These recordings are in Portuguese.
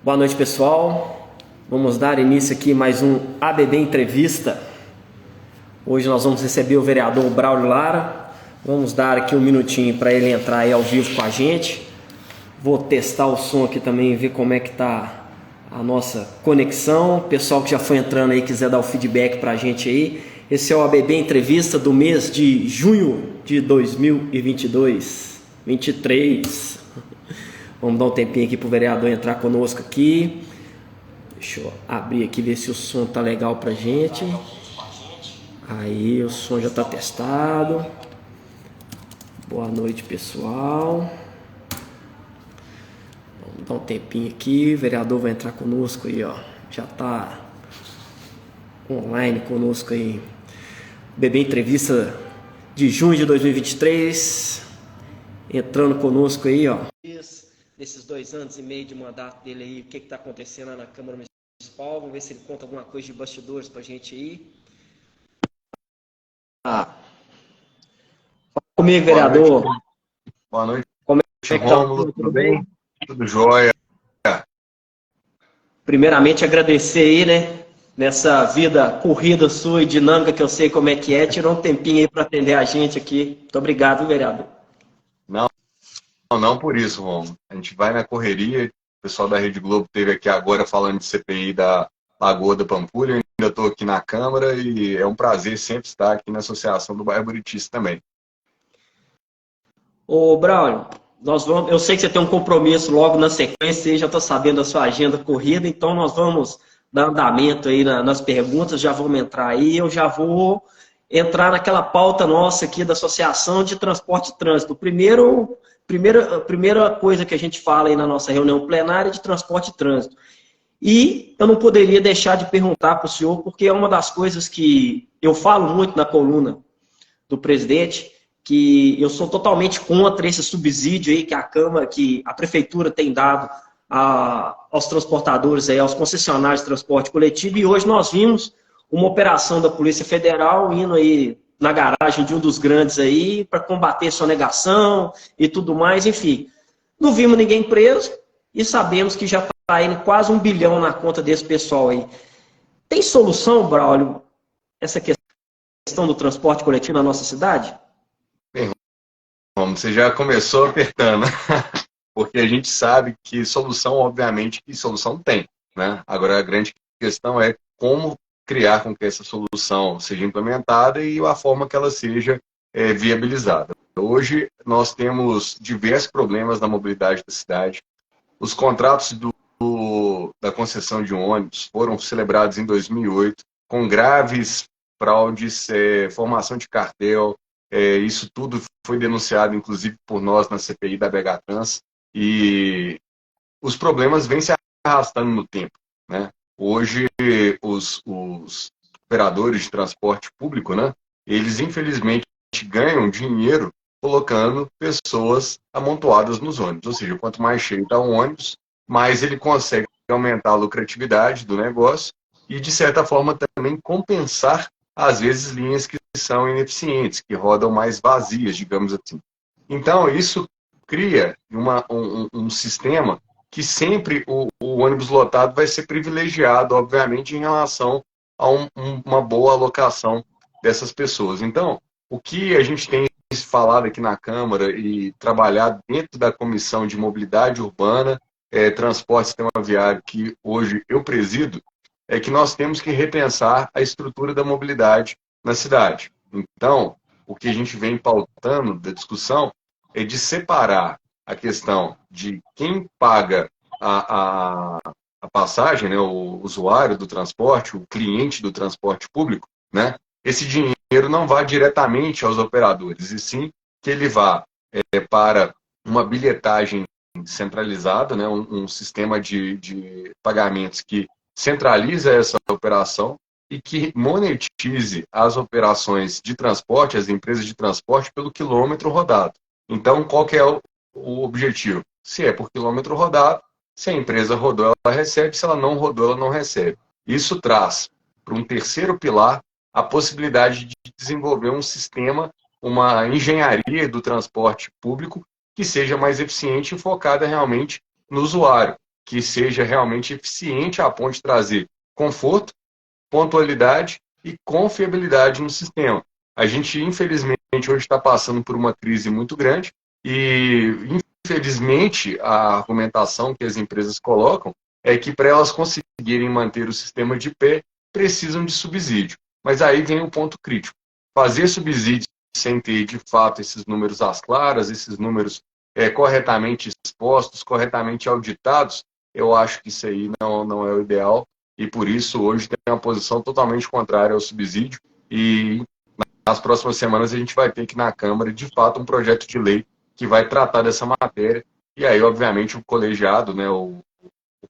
Boa noite, pessoal. Vamos dar início aqui a mais um ABB Entrevista. Hoje nós vamos receber o vereador Braulio Lara. Vamos dar aqui um minutinho para ele entrar aí ao vivo com a gente. Vou testar o som aqui também, ver como é que tá a nossa conexão. Pessoal que já foi entrando aí, quiser dar o feedback para a gente aí. Esse é o ABB Entrevista do mês de junho de 2022, 23. Vamos dar um tempinho aqui pro vereador entrar conosco aqui. Deixa eu abrir aqui, ver se o som tá legal pra gente. Aí, o som já tá testado. Boa noite, pessoal. Vamos dar um tempinho aqui. O vereador vai entrar conosco aí, ó. Já tá online conosco aí. ABB Entrevista de junho de 2023. Entrando conosco aí, ó. Nesses 2 anos e meio de mandato dele aí, o que está acontecendo lá na Câmara Municipal. Vamos ver se ele conta alguma coisa de bastidores pra gente aí. Fala comigo, vereador. Boa noite. Como é que tá? Rômulo, tudo bem? Tudo jóia. Primeiramente, agradecer aí, né? Nessa vida corrida sua e dinâmica que eu sei como é que é, tirou um tempinho aí para atender a gente aqui. Muito obrigado, vereador. Não por isso, Rômulo. A gente vai na correria. O pessoal da Rede Globo esteve aqui agora falando de CPI da Lagoa da Pampulha. Eu ainda estou aqui na Câmara e é um prazer sempre estar aqui na Associação do Bairro Buritis também. Ô, Braulio, eu sei que você tem um compromisso logo na sequência, e já estou sabendo da sua agenda corrida, então nós vamos dar andamento aí nas perguntas, já vamos entrar aí, eu já vou entrar naquela pauta nossa aqui da Associação de Transporte e Trânsito. Primeira coisa que a gente fala aí na nossa reunião plenária é de transporte e trânsito. E eu não poderia deixar de perguntar para o senhor, porque é uma das coisas que eu falo muito na coluna do presidente, que eu sou totalmente contra esse subsídio aí que a prefeitura tem dado aos transportadores, aí, aos concessionários de transporte coletivo, e hoje nós vimos uma operação da Polícia Federal indo aí na garagem de um dos grandes aí para combater sonegação e tudo mais, enfim. Não vimos ninguém preso e sabemos que já está indo quase 1 bilhão na conta desse pessoal aí. Tem solução, Braulio, essa questão do transporte coletivo na nossa cidade? Bem, Rômulo, você já começou apertando, porque a gente sabe que solução, obviamente, que solução tem, né? Agora, a grande questão é como criar com que essa solução seja implementada e a forma que ela seja viabilizada. Hoje, nós temos diversos problemas na mobilidade da cidade. Os contratos da concessão de ônibus foram celebrados em 2008, com graves fraudes, formação de cartel. Isso tudo foi denunciado, inclusive, por nós na CPI da BH Trans, e os problemas vêm se arrastando no tempo, né? Hoje, os operadores de transporte público, né, eles infelizmente ganham dinheiro colocando pessoas amontoadas nos ônibus. Ou seja, quanto mais cheio está o ônibus, mais ele consegue aumentar a lucratividade do negócio e, de certa forma, também compensar, às vezes, linhas que são ineficientes, que rodam mais vazias, digamos assim. Então, isso cria um sistema que sempre o ônibus lotado vai ser privilegiado, obviamente, em relação a uma boa alocação dessas pessoas. Então, o que a gente tem falado aqui na Câmara e trabalhado dentro da Comissão de Mobilidade Urbana, Transporte e Sistema Viário, que hoje eu presido, é que nós temos que repensar a estrutura da mobilidade na cidade. Então, o que a gente vem pautando da discussão é de separar a questão de quem paga a passagem, né, o usuário do transporte, o cliente do transporte público, né, esse dinheiro não vá diretamente aos operadores, e sim que ele vá para uma bilhetagem centralizada, né, um sistema de pagamentos que centraliza essa operação e que monetize as operações de transporte, as empresas de transporte, pelo quilômetro rodado. Então, qual que é o objetivo? Se é por quilômetro rodado, se a empresa rodou, ela recebe, se ela não rodou, ela não recebe. Isso traz para um terceiro pilar a possibilidade de desenvolver um sistema, uma engenharia do transporte público que seja mais eficiente e focada realmente no usuário. que seja realmente eficiente a ponto de trazer conforto, pontualidade e confiabilidade no sistema. A gente, infelizmente, hoje está passando por uma crise muito grande e, infelizmente, a argumentação que as empresas colocam é que para elas conseguirem manter o sistema de pé, precisam de subsídio. Mas aí vem um ponto crítico. Fazer subsídio sem ter, de fato, esses números às claras, esses números corretamente expostos, corretamente auditados, eu acho que isso aí não é o ideal. E por isso hoje tem uma posição totalmente contrária ao subsídio e nas próximas semanas a gente vai ter que na Câmara, de fato, um projeto de lei que vai tratar dessa matéria e aí, obviamente, o colegiado, né, o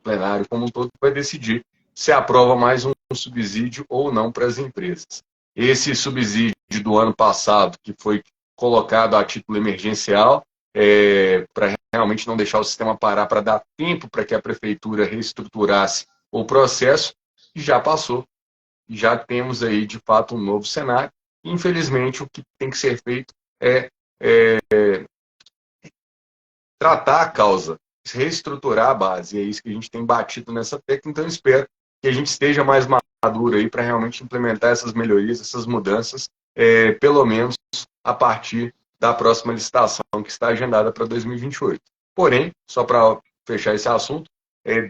plenário como um todo, vai decidir se aprova mais um subsídio ou não para as empresas. Esse subsídio do ano passado, que foi colocado a título emergencial, para realmente não deixar o sistema parar, para dar tempo para que a prefeitura reestruturasse o processo, já passou. Já temos aí, de fato, um novo cenário. Infelizmente, o que tem que ser feito é tratar a causa, reestruturar a base. E é isso que a gente tem batido nessa tecla. Então, eu espero que a gente esteja mais maduro aí para realmente implementar essas melhorias, essas mudanças, pelo menos a partir da próxima licitação que está agendada para 2028. Porém, só para fechar esse assunto,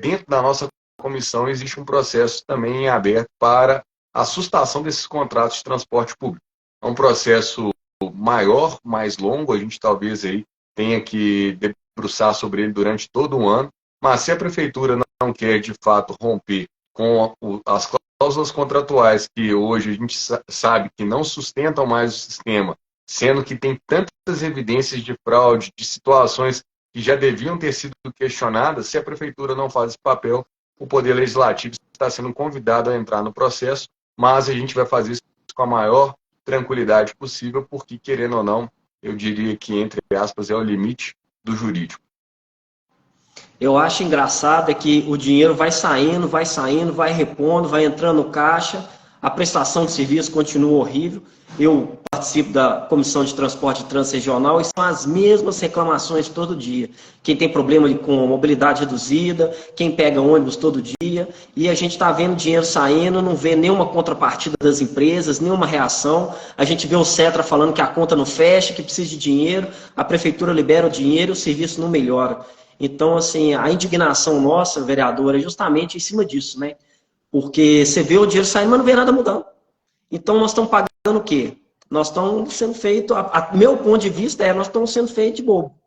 dentro da nossa comissão existe um processo também em aberto para a sustação desses contratos de transporte público. É um processo maior, mais longo, a gente talvez aí tenha que debruçar sobre ele durante todo um ano, mas se a prefeitura não quer, de fato, romper com as cláusulas contratuais que hoje a gente sabe que não sustentam mais o sistema, sendo que tem tantas evidências de fraude, de situações que já deviam ter sido questionadas, se a prefeitura não faz esse papel, o Poder Legislativo está sendo convidado a entrar no processo, mas a gente vai fazer isso com a maior tranquilidade possível, porque, querendo ou não, eu diria que, entre aspas, é o limite do jurídico. Eu acho engraçado é que o dinheiro vai saindo, vai repondo, vai entrando no caixa, a prestação de serviço continua horrível. Eu participo da Comissão de Transporte Transregional e são as mesmas reclamações todo dia. Quem tem problema com mobilidade reduzida, quem pega ônibus todo dia, e a gente está vendo dinheiro saindo, não vê nenhuma contrapartida das empresas, nenhuma reação. A gente vê o Cetra falando que a conta não fecha, que precisa de dinheiro, a prefeitura libera o dinheiro e o serviço não melhora. Então, assim, a indignação nossa, vereadora, é justamente em cima disso, né? Porque você vê o dinheiro saindo, mas não vê nada mudando. Então, nós estamos pagando o quê? Nós estamos sendo feitos, meu ponto de vista nós estamos sendo feitos de bobo.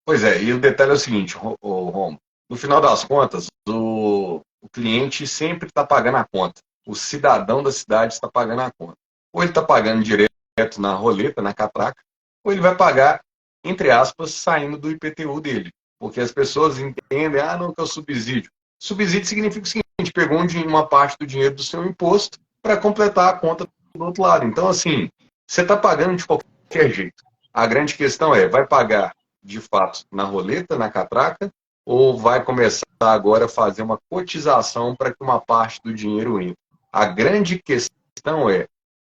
Pois é, e o detalhe é o seguinte, Romo, no final das contas, o cliente sempre está pagando a conta. O cidadão da cidade está pagando a conta. Ou ele está pagando direto na roleta, na catraca, ou ele vai pagar, entre aspas, saindo do IPTU dele. Porque as pessoas entendem, não, que é o subsídio. Subsídio significa o seguinte, pegou uma parte do dinheiro do seu imposto para completar a conta do outro lado. Então, assim, você está pagando de qualquer jeito. A grande questão vai pagar, de fato, na roleta, na catraca, ou vai começar agora a fazer uma cotização para que uma parte do dinheiro entre? A grande questão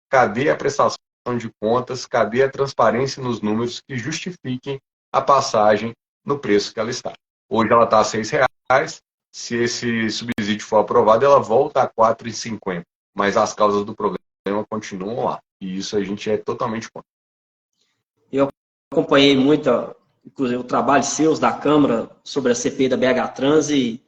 cadê a prestação de contas, cadê a transparência nos números que justifiquem a passagem no preço que ela está? Hoje ela está a R$6, se esse subsídio for aprovado, ela volta a R$4,50, mas as causas do problema continuam lá, e isso a gente é totalmente contra. Eu acompanhei muito, inclusive, o trabalho seus da Câmara sobre a CPI da BH Trans e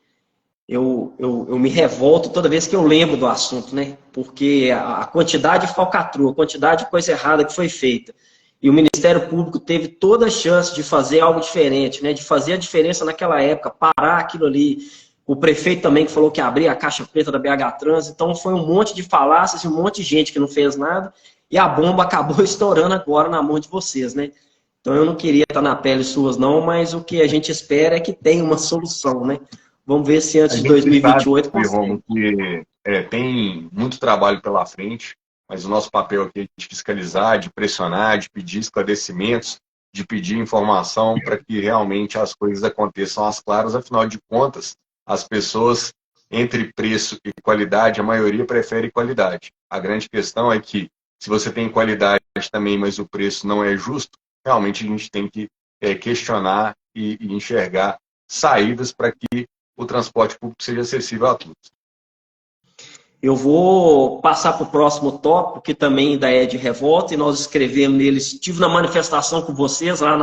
eu me revolto toda vez que eu lembro do assunto, né? Porque a quantidade de falcatrua, a quantidade de coisa errada que foi feita. E o Ministério Público teve toda a chance de fazer algo diferente, né? De fazer a diferença naquela época, parar aquilo ali. O prefeito também que falou que abria a caixa preta da BH Trans. Então foi um monte de falácias e um monte de gente que não fez nada. E a bomba acabou estourando agora na mão de vocês, né? Então eu não queria estar na pele suas não, mas o que a gente espera é que tenha uma solução, né? Vamos ver se antes de 2028 consegue. Que tem muito trabalho pela frente, mas o nosso papel aqui é de fiscalizar, de pressionar, de pedir esclarecimentos, de pedir informação para que realmente as coisas aconteçam às claras. Afinal de contas, as pessoas, entre preço e qualidade, a maioria prefere qualidade. A grande questão é que, se você tem qualidade também, mas o preço não é justo, realmente a gente tem que questionar e enxergar saídas para que o transporte público seja acessível a todos. Eu vou passar para o próximo tópico, que também ainda é de revolta, e nós escrevemos nele. Estive na manifestação com vocês lá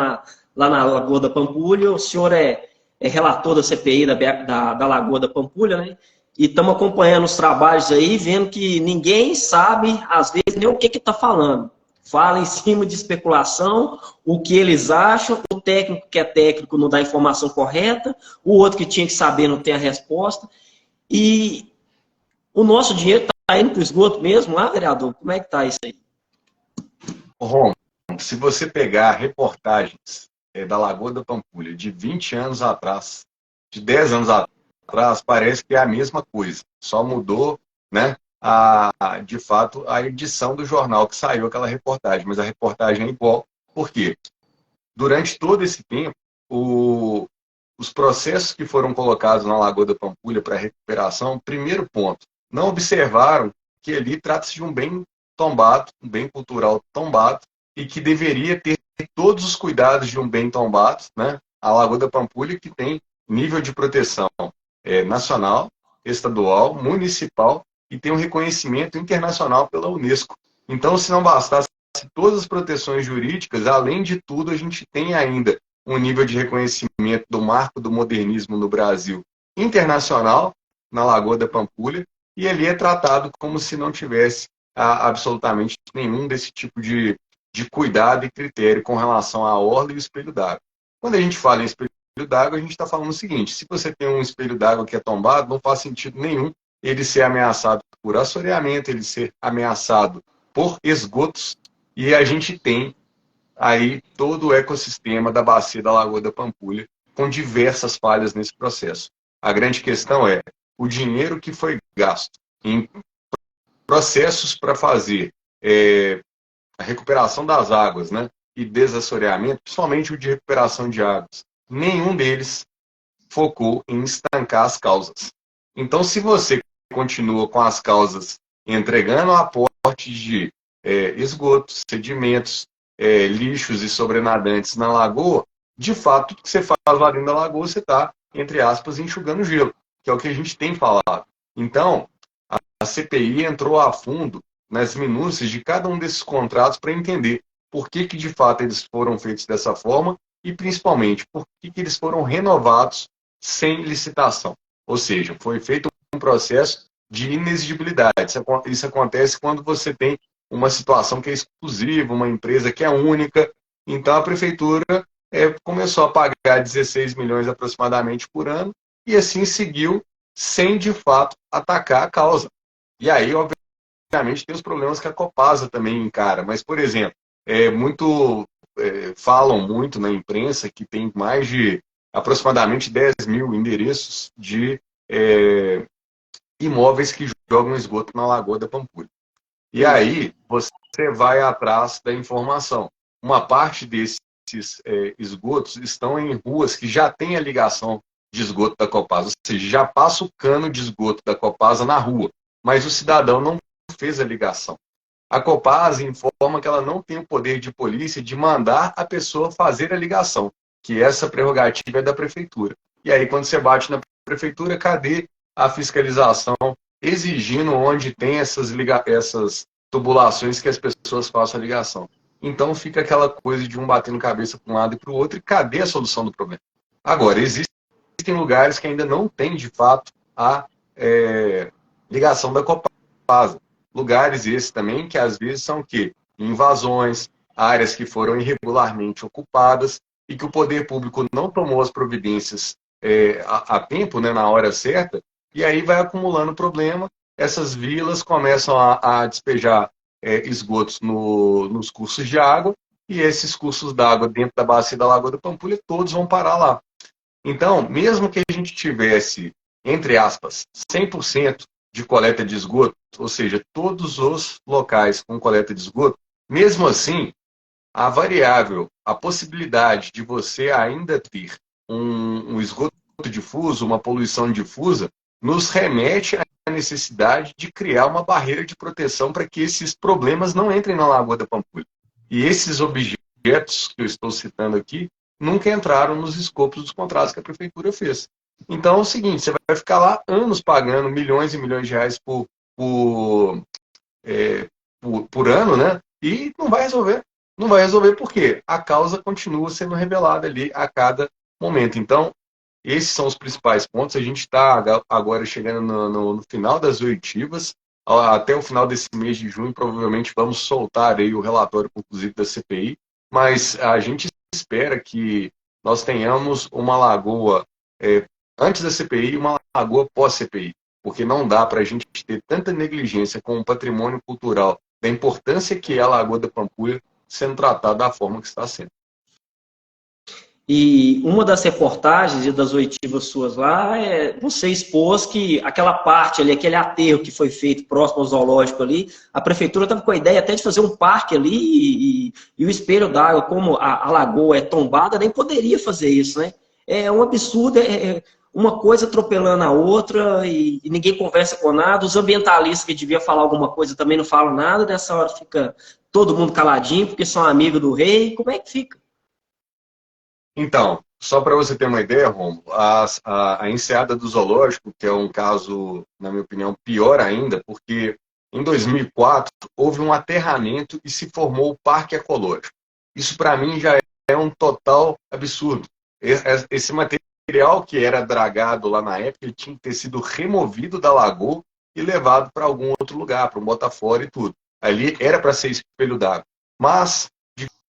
na Lagoa da Pampulha. O senhor é relator da CPI da Lagoa da Pampulha, né? E estamos acompanhando os trabalhos aí, vendo que ninguém sabe, às vezes, nem o que está falando. Fala em cima de especulação, o que eles acham, o técnico que é técnico não dá a informação correta, o outro que tinha que saber não tem a resposta. E o nosso dinheiro está indo para o esgoto mesmo, vereador? Como é que está isso aí? Rom, se você pegar reportagens da Lagoa da Pampulha de 20 anos atrás, de 10 anos atrás, parece que é a mesma coisa. Só mudou, né, de fato, a edição do jornal que saiu aquela reportagem. Mas a reportagem é igual. Por quê? Durante todo esse tempo, os processos que foram colocados na Lagoa da Pampulha para recuperação, primeiro ponto, não observaram que ali trata-se de um bem tombado, um bem cultural tombado, e que deveria ter todos os cuidados de um bem tombado, né? A Lagoa da Pampulha, que tem nível de proteção nacional, estadual, municipal, e tem um reconhecimento internacional pela Unesco. Então, se não bastasse todas as proteções jurídicas, além de tudo, a gente tem ainda um nível de reconhecimento do marco do modernismo no Brasil internacional, na Lagoa da Pampulha, e ali é tratado como se não tivesse absolutamente nenhum desse tipo de cuidado e critério com relação à orla e o espelho d'água. Quando a gente fala em espelho d'água, a gente está falando o seguinte: se você tem um espelho d'água que é tombado, não faz sentido nenhum ele ser ameaçado por assoreamento, ele ser ameaçado por esgotos, e a gente tem aí todo o ecossistema da bacia da Lagoa da Pampulha com diversas falhas nesse processo. A grande questão é o dinheiro que foi gasto em processos para fazer a recuperação das águas, né, e desassoreamento, principalmente o de recuperação de águas. Nenhum deles focou em estancar as causas. Então, se você continua com as causas entregando aporte de esgotos, sedimentos, lixos e sobrenadantes na lagoa, de fato, o que você faz lá dentro da lagoa, você está, entre aspas, enxugando gelo, que é o que a gente tem falado. Então, a CPI entrou a fundo nas minúcias de cada um desses contratos para entender por que de fato eles foram feitos dessa forma e, principalmente, por que eles foram renovados sem licitação. Ou seja, foi feito um processo de inexigibilidade. Isso acontece quando você tem uma situação que é exclusiva, uma empresa que é única. Então, a prefeitura começou a pagar 16 milhões aproximadamente por ano e assim seguiu sem, de fato, atacar a causa. E aí, obviamente, tem os problemas que a Copasa também encara. Mas, por exemplo, falam muito na imprensa que tem mais de aproximadamente 10 mil endereços de imóveis que jogam esgoto na Lagoa da Pampulha. E aí, você vai atrás da informação. Uma parte desses esgotos estão em ruas que já têm a ligação de esgoto da Copasa, ou seja, já passa o cano de esgoto da Copasa na rua, mas o cidadão não fez a ligação. A Copasa informa que ela não tem o poder de polícia de mandar a pessoa fazer a ligação, que essa prerrogativa é da prefeitura. E aí, quando você bate na prefeitura, cadê a fiscalização exigindo onde tem essas tubulações que as pessoas façam a ligação? Então fica aquela coisa de um batendo cabeça para um lado e para o outro, e cadê a solução do problema? Agora, existem lugares que ainda não têm, de fato, a ligação da Copasa. Lugares esses também que às vezes são o quê? Invasões, áreas que foram irregularmente ocupadas e que o poder público não tomou as providências a tempo, né, na hora certa, e aí vai acumulando problema. Essas vilas começam a despejar esgotos nos cursos de água, e esses cursos d'água dentro da bacia da Lagoa da Pampulha, todos vão parar lá. Então, mesmo que a gente tivesse, entre aspas, 100% de coleta de esgoto, ou seja, todos os locais com coleta de esgoto, mesmo assim, a variável, a possibilidade de você ainda ter um esgoto difuso, uma poluição difusa, nos remete à necessidade de criar uma barreira de proteção para que esses problemas não entrem na Lagoa da Pampulha. E esses objetos que eu estou citando aqui nunca entraram nos escopos dos contratos que a prefeitura fez. Então é o seguinte, você vai ficar lá anos pagando milhões e milhões de reais por, é, por ano, né? E não vai resolver. Não vai resolver porque a causa continua sendo revelada ali a cada momento. Então, esses são os principais pontos. A gente está agora chegando no final das oitivas. Até o final desse mês de junho, provavelmente vamos soltar aí o relatório conclusivo da CPI. Mas a gente espera que nós tenhamos uma lagoa antes da CPI e uma lagoa pós-CPI. Porque não dá para a gente ter tanta negligência com o patrimônio cultural, da importância que é a Lagoa da Pampulha, sendo tratada da forma que está sendo. E uma das reportagens e das oitivas suas lá, você expôs que aquela parte ali, aquele aterro que foi feito próximo ao zoológico ali, a prefeitura estava com a ideia até de fazer um parque ali e o espelho d'água, como a lagoa é tombada, nem poderia fazer isso, né? É um absurdo, uma coisa atropelando a outra e ninguém conversa com nada. Os ambientalistas que deviam falar alguma coisa também não falam nada, nessa hora fica todo mundo caladinho porque são amigos do rei. Como é que fica? Então, só para você ter uma ideia, Romulo, a enseada do zoológico, que é um caso, na minha opinião, pior ainda, porque em 2004 houve um aterramento e se formou o Parque Ecológico. Isso, para mim, já é um total absurdo. Esse material que era dragado lá na época, ele tinha que ter sido removido da lagoa e levado para algum outro lugar, para um Botafora e tudo. Ali era para ser espelho d'água. Mas,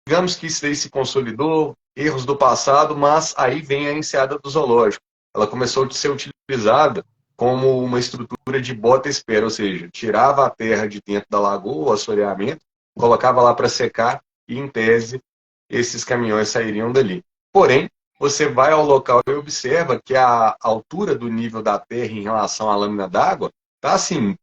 digamos que isso daí se consolidou, erros do passado, mas aí vem a enseada do zoológico. Ela começou a ser utilizada como uma estrutura de bota-espera, ou seja, tirava a terra de dentro da lagoa, o assoreamento, colocava lá para secar e, em tese, esses caminhões sairiam dali. Porém, você vai ao local e observa que a altura do nível da terra em relação à lâmina d'água está assim,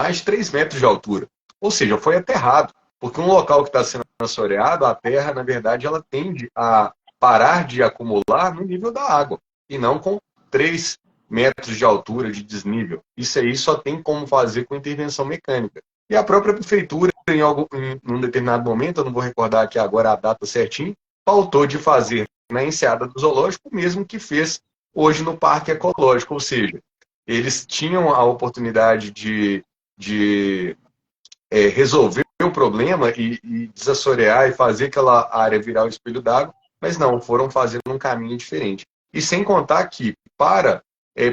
mais de 3 metros de altura. Ou seja, foi aterrado. Porque um local que está sendo assoreado, a terra, na verdade, ela tende a parar de acumular no nível da água, e não com 3 metros de altura de desnível. Isso aí só tem como fazer com intervenção mecânica. E a própria prefeitura, em um determinado momento, eu não vou recordar aqui agora a data certinho, pautou de fazer na enseada do zoológico o mesmo que fez hoje no Parque Ecológico, ou seja, eles tinham a oportunidade de resolver o problema e desassorear e fazer aquela área virar o espelho d'água, mas não, foram fazendo um caminho diferente. E sem contar que, para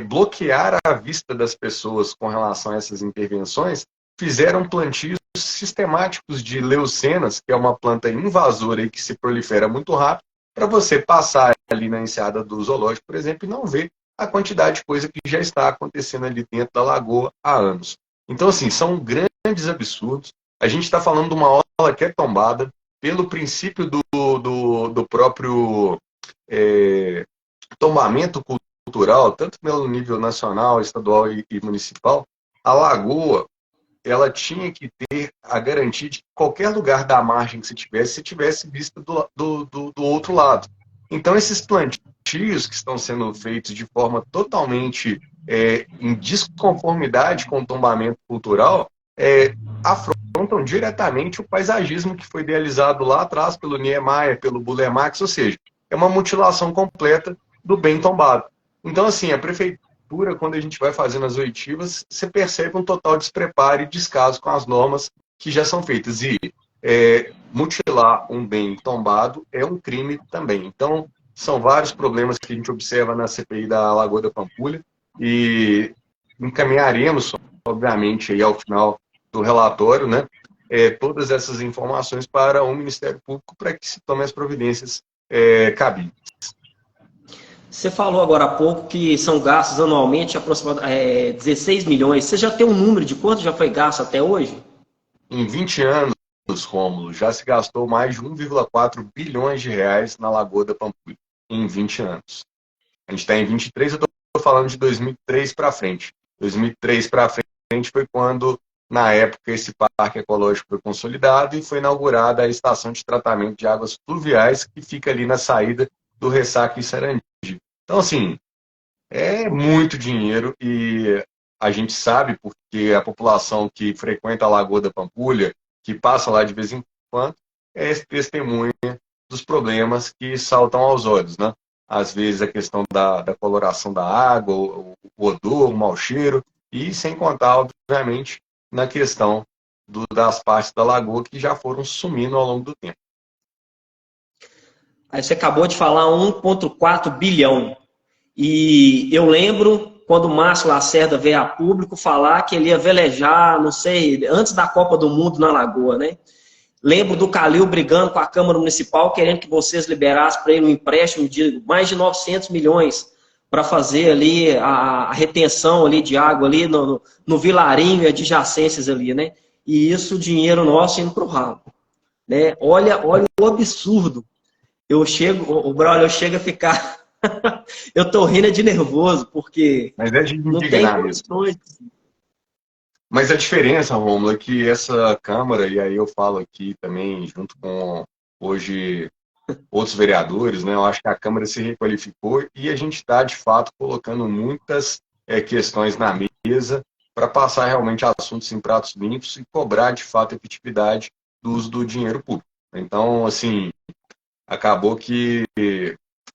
bloquear a vista das pessoas com relação a essas intervenções, fizeram plantios sistemáticos de leucenas, que é uma planta invasora e que se prolifera muito rápido, para você passar ali na enseada do zoológico, por exemplo, e não ver a quantidade de coisa que já está acontecendo ali dentro da lagoa há anos. Então, assim, são grandes absurdos. A gente está falando de uma orla que é tombada pelo princípio do próprio tombamento cultural, tanto pelo nível nacional, estadual e municipal. A lagoa, ela tinha que ter a garantia de que qualquer lugar da margem que você tivesse vista do outro lado. Então, esses plantios que estão sendo feitos de forma totalmente em desconformidade com o tombamento cultural, afrontam diretamente o paisagismo que foi idealizado lá atrás pelo Niemeyer, pelo Buller Marx, ou seja, é uma mutilação completa do bem tombado. Então, assim, a prefeitura, quando a gente vai fazendo as oitivas, você percebe um total despreparo e descaso com as normas que já são feitas. E mutilar um bem tombado é um crime também. Então, são vários problemas que a gente observa na CPI da Lagoa da Pampulha e encaminharemos, obviamente, aí ao final do relatório, né, todas essas informações para o Ministério Público para que se tomem as providências cabíveis. Você falou agora há pouco que são gastos anualmente aproximadamente 16 milhões. Você já tem um número de quanto já foi gasto até hoje? Em 20 anos, Rômulo, já se gastou mais de 1,4 bilhões de reais na Lagoa da Pampulha, em 20 anos. A gente está em 23, eu estou falando de 2003 para frente. 2003 para frente foi quando, na época, esse parque ecológico foi consolidado e foi inaugurada a estação de tratamento de águas pluviais que fica ali na saída do Ressaca e Sarandi. Então, assim, é muito dinheiro e a gente sabe porque a população que frequenta a Lagoa da Pampulha, que passa lá de vez em quando, é testemunha dos problemas que saltam aos olhos, né? Às vezes a questão da coloração da água, o odor, o mau cheiro, e sem contar, obviamente, na questão das partes da lagoa que já foram sumindo ao longo do tempo. Aí você acabou de falar 1,4 bilhão. E eu lembro quando o Márcio Lacerda veio a público falar que ele ia velejar, não sei, antes da Copa do Mundo na Lagoa, né? Lembro do Calil brigando com a Câmara Municipal, querendo que vocês liberassem para ele um empréstimo de mais de 900 milhões para fazer ali a retenção ali de água ali no Vilarinho e adjacências ali, né? E isso, dinheiro nosso indo para o ralo. Né? Olha o absurdo. O Braulio chega a ficar... eu tô rindo de nervoso, porque Mas é de não tem indignar mesmo. condições. Mas a diferença, Rômulo, é que essa Câmara, e aí eu falo aqui também, junto com hoje outros vereadores, né? Eu acho que a Câmara se requalificou e a gente está, de fato, colocando muitas questões na mesa para passar realmente assuntos em pratos limpos e cobrar, de fato, a efetividade do uso do dinheiro público. Então, assim, acabou que,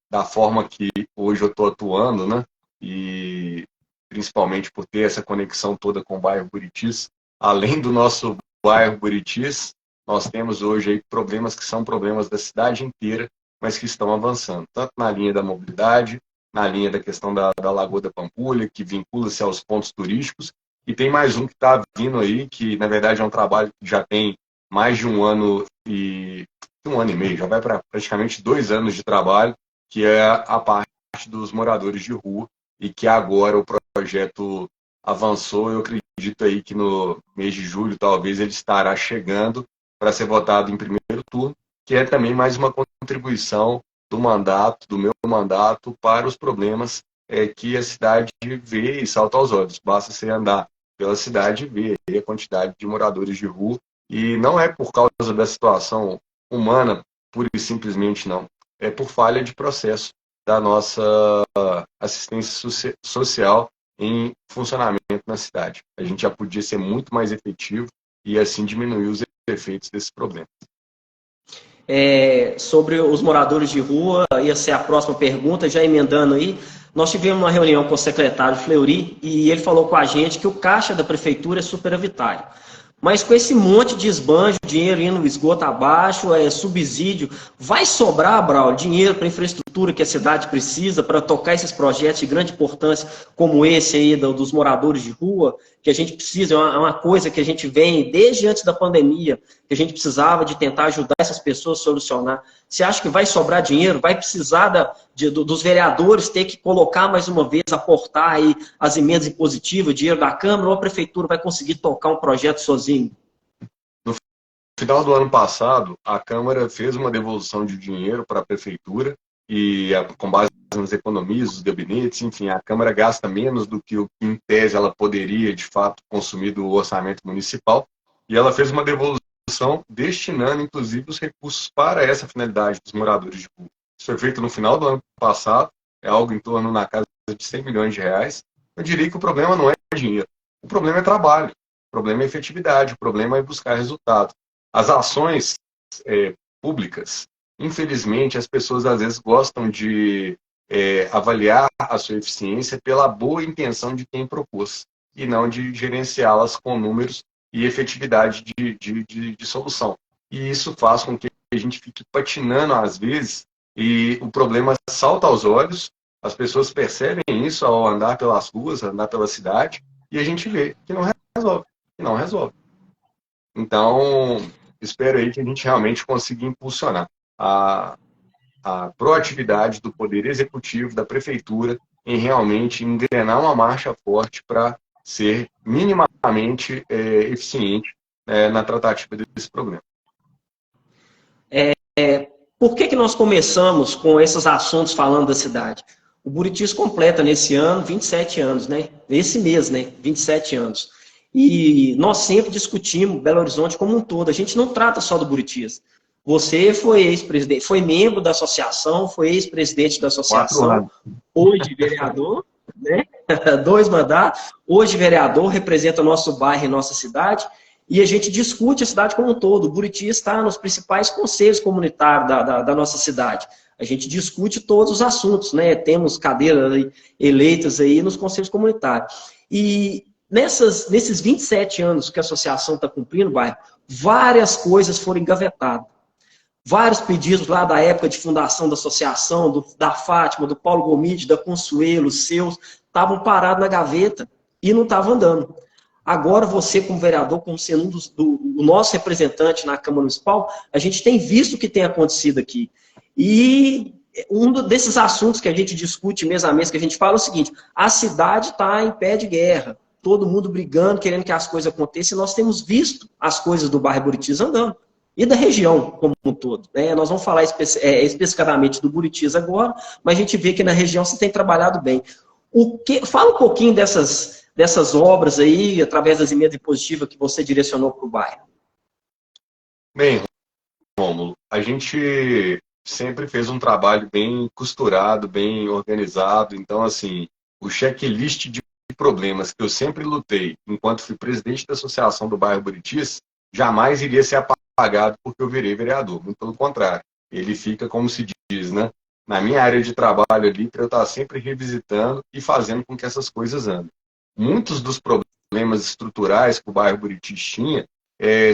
da forma que hoje eu estou atuando, né? E principalmente por ter essa conexão toda com o bairro Buritis, além do nosso bairro Buritis, nós temos hoje aí problemas que são problemas da cidade inteira, mas que estão avançando, tanto na linha da mobilidade, na linha da questão da Lagoa da Pampulha, que vincula-se aos pontos turísticos, e tem mais um que está vindo aí, que na verdade é um trabalho que já tem mais de um ano e meio, já vai para praticamente 2 anos de trabalho, que é a parte dos moradores de rua, e que agora o projeto avançou. Eu acredito aí que no mês de julho, talvez, ele estará chegando para ser votado em primeiro turno, que é também mais uma contribuição do meu mandato, para os problemas que a cidade vê e salta aos olhos. Basta você andar pela cidade e ver a quantidade de moradores de rua, e não é por causa da situação humana, pura e simplesmente não. É por falha de processo da nossa assistência social em funcionamento na cidade. A gente já podia ser muito mais efetivo e assim diminuir os efeitos desse problema. Sobre os moradores de rua, ia ser a próxima pergunta, já emendando aí. Nós tivemos uma reunião com o secretário Fleury e ele falou com a gente que o caixa da prefeitura é superavitário. Mas com esse monte de esbanjo, dinheiro indo no esgoto abaixo, subsídio, vai sobrar, Braulio, dinheiro para a infraestrutura que a cidade precisa para tocar esses projetos de grande importância, como esse aí dos moradores de rua, que a gente precisa, é uma coisa que a gente vem desde antes da pandemia, que a gente precisava de tentar ajudar essas pessoas a solucionar. Você acha que vai sobrar dinheiro? Vai precisar dos vereadores ter que colocar mais uma vez, aportar aí as emendas impositivas, dinheiro da Câmara, ou a Prefeitura vai conseguir tocar um projeto sozinho? No final do ano passado, a Câmara fez uma devolução de dinheiro para a Prefeitura, e com base nas economias, os gabinetes, enfim, a Câmara gasta menos do que em tese ela poderia, de fato, consumir do orçamento municipal, e ela fez uma devolução destinando, inclusive, os recursos para essa finalidade dos moradores de rua. Isso foi feito no final do ano passado, é algo em torno na casa de 100 milhões de reais. Eu diria que o problema não é dinheiro, o problema é trabalho, o problema é efetividade, o problema é buscar resultado. As ações públicas, infelizmente, as pessoas às vezes gostam de avaliar a sua eficiência pela boa intenção de quem propôs, e não de gerenciá-las com números e efetividade de solução. E isso faz com que a gente fique patinando às vezes, e o problema salta aos olhos, as pessoas percebem isso ao andar pelas ruas, andar pela cidade, e a gente vê que não resolve. Então, espero aí que a gente realmente consiga impulsionar a proatividade do Poder Executivo, da Prefeitura, em realmente engrenar uma marcha forte para ser minimamente eficiente na tratativa desse problema. Por que nós começamos com esses assuntos falando da cidade? O Buritis completa nesse ano 27 anos, né? Nesse mês, né? 27 anos. E nós sempre discutimos Belo Horizonte como um todo. A gente não trata só do Buritis. Você foi ex-presidente, foi membro da associação, foi ex-presidente da associação, hoje vereador, né? 2 mandatos, hoje vereador, representa nosso bairro e nossa cidade. e a gente discute a cidade como um todo. O Buriti está nos principais conselhos comunitários da nossa cidade. A gente discute todos os assuntos, né? Temos cadeiras eleitas aí nos conselhos comunitários. E nesses 27 anos que a associação está cumprindo, bairro, várias coisas foram engavetadas. Vários pedidos lá da época de fundação da associação, da Fátima, do Paulo Gomide, da Consuelo, seus, estavam parados na gaveta e não estavam andando. Agora, você, como vereador, como sendo o nosso representante na Câmara Municipal, a gente tem visto o que tem acontecido aqui. E um desses assuntos que a gente discute mês a mês, que a gente fala é o seguinte: a cidade está em pé de guerra, todo mundo brigando, querendo que as coisas aconteçam, e nós temos visto as coisas do bairro Buritis andando. E da região como um todo. Né? Nós vamos falar especificamente do Buritis agora, mas a gente vê que na região você tem trabalhado bem. Fala um pouquinho dessas obras aí, através das emendas impositivas que você direcionou para o bairro. Bem, Rômulo, a gente sempre fez um trabalho bem costurado, bem organizado. Então, assim, o checklist de problemas que eu sempre lutei enquanto fui presidente da Associação do Bairro Buritis, jamais iria ser apagado porque eu virei vereador. Muito pelo contrário. Ele fica, como se diz, né, na minha área de trabalho ali, para eu estar sempre revisitando e fazendo com que essas coisas andem. Muitos dos problemas estruturais que o bairro Buritis tinha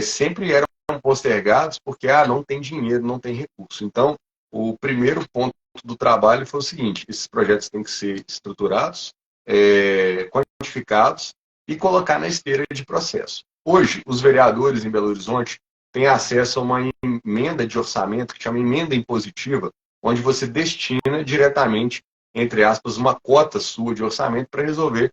sempre eram postergados porque não tem dinheiro, não tem recurso. Então, o primeiro ponto do trabalho foi o seguinte: esses projetos têm que ser estruturados, quantificados e colocar na esteira de processo. Hoje, os vereadores em Belo Horizonte têm acesso a uma emenda de orçamento que chama emenda impositiva, onde você destina diretamente, entre aspas, uma cota sua de orçamento para resolver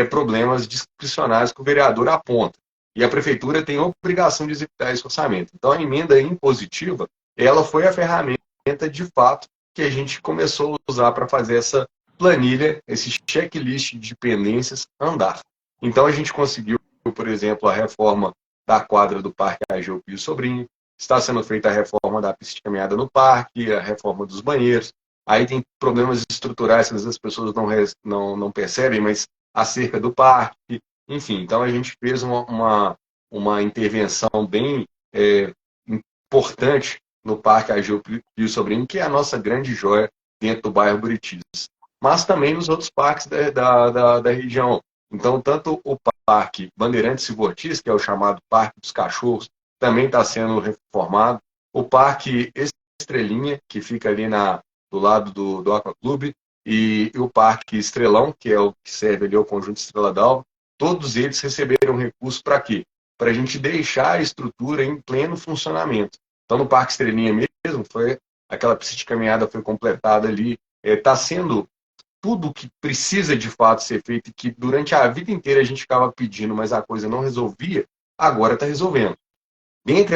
problemas discricionários que o vereador aponta. E a prefeitura tem a obrigação de executar esse orçamento. Então, a emenda impositiva, ela foi a ferramenta, de fato, que a gente começou a usar para fazer essa planilha, esse checklist de pendências andar. Então, a gente conseguiu, por exemplo, a reforma da quadra do Parque Ageu Pio Sobrinho, está sendo feita a reforma da pista de caminhada no parque, a reforma dos banheiros. Aí tem problemas estruturais que às vezes as pessoas não percebem, mas a cerca do parque, enfim. Então a gente fez uma intervenção bem importante no Parque Ageu Pio Sobrinho, que é a nossa grande joia dentro do bairro Buritis. Mas também nos outros parques da região. Então, tanto o Parque Bandeirantes e Vortis, que é o chamado Parque dos Cachorros, também está sendo reformado. O Parque Estrelinha, que fica ali do lado do Aquaclube, e o Parque Estrelão, que é o que serve ali ao Conjunto Estrela d'Alva, todos eles receberam recurso para quê? Para a gente deixar a estrutura em pleno funcionamento. Então, no Parque Estrelinha mesmo, aquela pista de caminhada foi completada ali, está sendo tudo o que precisa de fato ser feito e que durante a vida inteira a gente ficava pedindo, mas a coisa não resolvia, agora está resolvendo. Dentre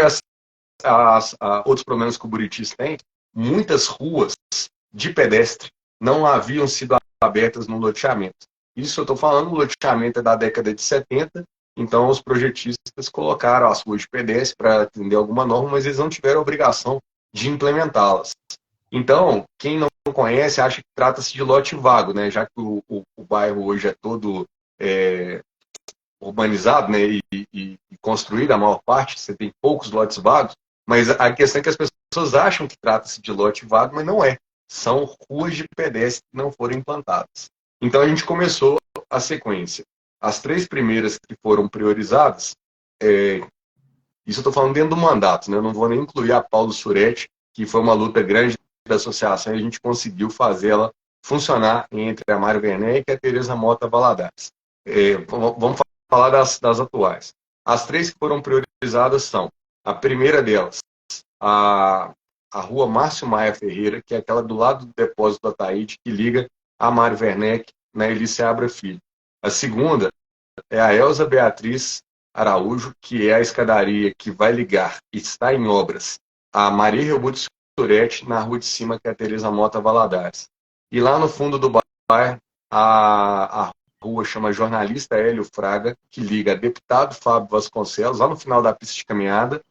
outros problemas que o Buritis tem, muitas ruas de pedestre não haviam sido abertas no loteamento. Isso eu estou falando, o loteamento é da década de 70, então os projetistas colocaram as ruas de pedestre para atender alguma norma, mas eles não tiveram a obrigação de implementá-las. Então, quem não conhece acha que trata-se de lote vago, né? Já que o bairro hoje é todo urbanizado, né? E construído, a maior parte, você tem poucos lotes vagos, mas a questão é que as pessoas acham que trata-se de lote vago, mas não é. São ruas de pedestre que não foram implantadas. Então a gente começou a sequência. As 3 primeiras que foram priorizadas, isso eu estou falando dentro do mandato, né? Eu não vou nem incluir a Paulo Suretti, que foi uma luta grande da associação e a gente conseguiu fazer ela funcionar entre a Mário Werneck e a Tereza Mota Valadares. Vamos falar das atuais. As 3 que foram priorizadas são: a primeira delas, a rua Márcio Maia Ferreira, que é aquela do lado do depósito da Taíde, que liga a Mário Werneck na Elícia Abra Filho. A segunda é a Elza Beatriz Araújo, que é a escadaria que vai ligar, e está em obras, a Maria Rebuto Suretti, na rua de cima, que é a Tereza Mota Valadares. E lá no fundo do bairro, a rua chama Jornalista Hélio Fraga, que liga a Deputado Fábio Vasconcelos, lá no final da pista de caminhada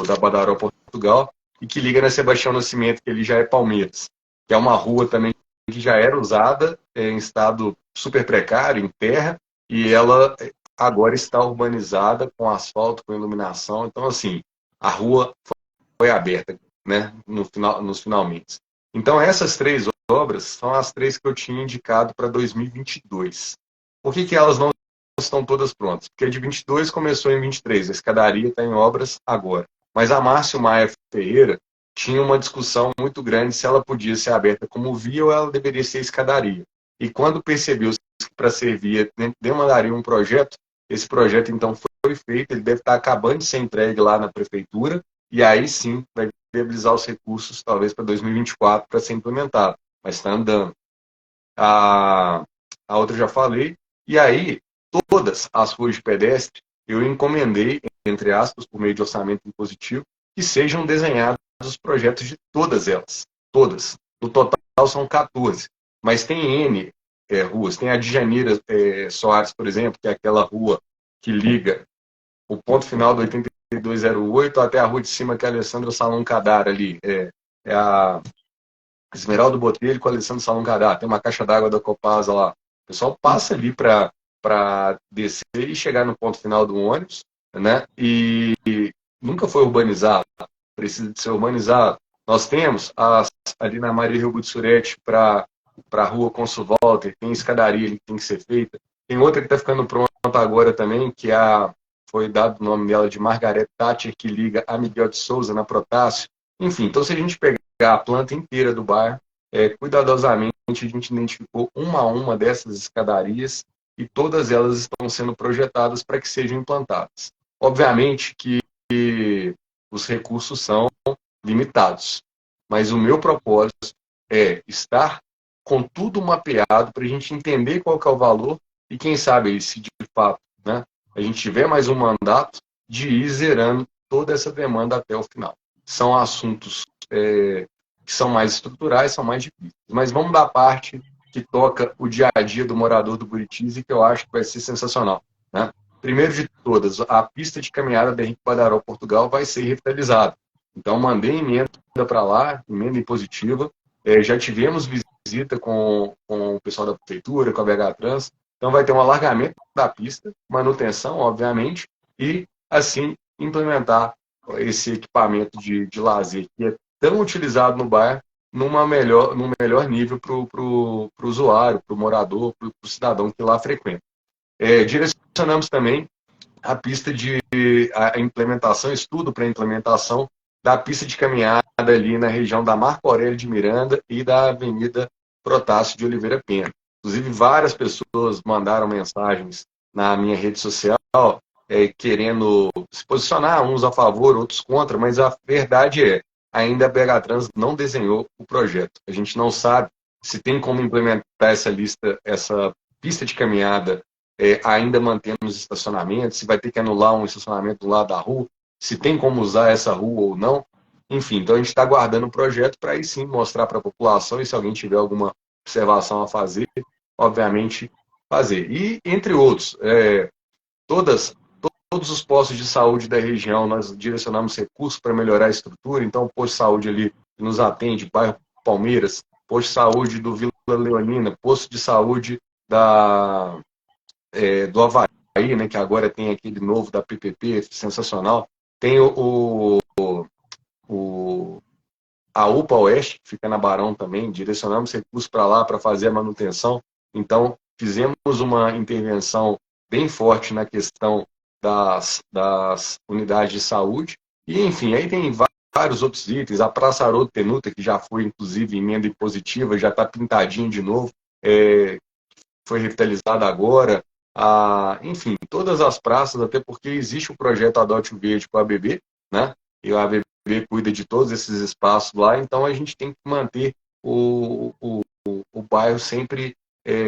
da Badaró Portugal, e que liga na Sebastião Nascimento, que ele já é Palmeiras, que é uma rua também que já era usada em estado super precário, em terra, e ela agora está urbanizada, com asfalto, com iluminação. Então, assim, a rua foi aberta, né, nos finalmente. Então, essas 3 obras são as 3 que eu tinha indicado para 2022. Por que elas não estão todas prontas? Porque a de 22 começou em 23, a escadaria está em obras agora. Mas a Márcio Maia Ferreira tinha uma discussão muito grande se ela podia ser aberta como via ou ela deveria ser escadaria. E quando percebeu que para ser via demandaria um projeto, esse projeto então foi feito, ele deve estar acabando de ser entregue lá na prefeitura, e aí sim vai viabilizar os recursos, talvez para 2024, para ser implementado. Mas está andando. A outra eu já falei. E aí, todas as ruas de pedestre, eu encomendei, entre aspas, por meio de orçamento impositivo, que sejam desenhados os projetos de todas elas. Todas. No total são 14. Mas tem N ruas. Tem a Djanira Soares, por exemplo, que é aquela rua que liga o ponto final do 8208 até a rua de cima, que é a Alessandro Salom Cadar ali. É a Esmeraldo Botelho com a Alessandro Salom Cadar. Tem uma caixa d'água da Copasa lá. O pessoal passa ali para descer e chegar no ponto final do ônibus, né? E nunca foi urbanizado. Precisa de ser urbanizado. Nós temos ali na Maria Rio Surete para a rua Consul Walter, tem escadaria ali que tem que ser feita. Tem outra que está ficando pronta agora também, que foi dado o nome dela de Margareth Thatcher, que liga a Miguel de Souza na Protásio. Enfim, então se a gente pegar a planta inteira do bairro, cuidadosamente a gente identificou uma a uma dessas escadarias e todas elas estão sendo projetadas para que sejam implantadas. Obviamente que os recursos são limitados, mas o meu propósito é estar com tudo mapeado para a gente entender qual que é o valor e quem sabe se de fato, né, a gente tiver mais um mandato de ir zerando toda essa demanda até o final. São assuntos que são mais estruturais, são mais difíceis. Mas vamos da parte que toca o dia a dia do morador do Buritis e que eu acho que vai ser sensacional, né? Primeiro de todas, a pista de caminhada da Henrique Badaró, Portugal, vai ser revitalizada. Então, mandei emenda para lá, emenda impositiva. Já tivemos visita com o pessoal da prefeitura, com a BH Trans. Então, vai ter um alargamento da pista, manutenção, obviamente, e, assim, implementar esse equipamento de lazer que é tão utilizado no bairro num melhor nível para o usuário, para o morador, para o cidadão que lá frequenta. Direcionamos também a pista a implementação, estudo para a implementação da pista de caminhada ali na região da Marco Aurélio de Miranda e da Avenida Protásio de Oliveira Pena. Inclusive, várias pessoas mandaram mensagens na minha rede social querendo se posicionar, uns a favor, outros contra, mas a verdade ainda a BH Trans não desenhou o projeto. A gente não sabe se tem como implementar essa pista de caminhada ainda mantendo os estacionamentos, se vai ter que anular um estacionamento do lado da rua, se tem como usar essa rua ou não. Enfim, então a gente está aguardando o projeto para aí sim mostrar para a população e se alguém tiver alguma observação a fazer, obviamente fazer. E, entre outros, todos os postos de saúde da região, nós direcionamos recursos para melhorar a estrutura. Então, o posto de saúde ali que nos atende, bairro Palmeiras, posto de saúde do Vila Leonina, posto de saúde do Avaí, né, que agora tem aquele novo da PPP, sensacional. Tem a UPA Oeste, que fica na Barão também, direcionamos recursos para lá para fazer a manutenção. Então, fizemos uma intervenção bem forte na questão das unidades de saúde. E, enfim, aí tem vários outros itens. A Praça Haroldo Tenuta, que já foi, inclusive, emenda impositiva, já está pintadinho de novo, foi revitalizada agora. Enfim, todas as praças, até porque existe o projeto Adote o Verde com a ABB, né? E a ABB cuida de todos esses espaços lá, então a gente tem que manter o bairro sempre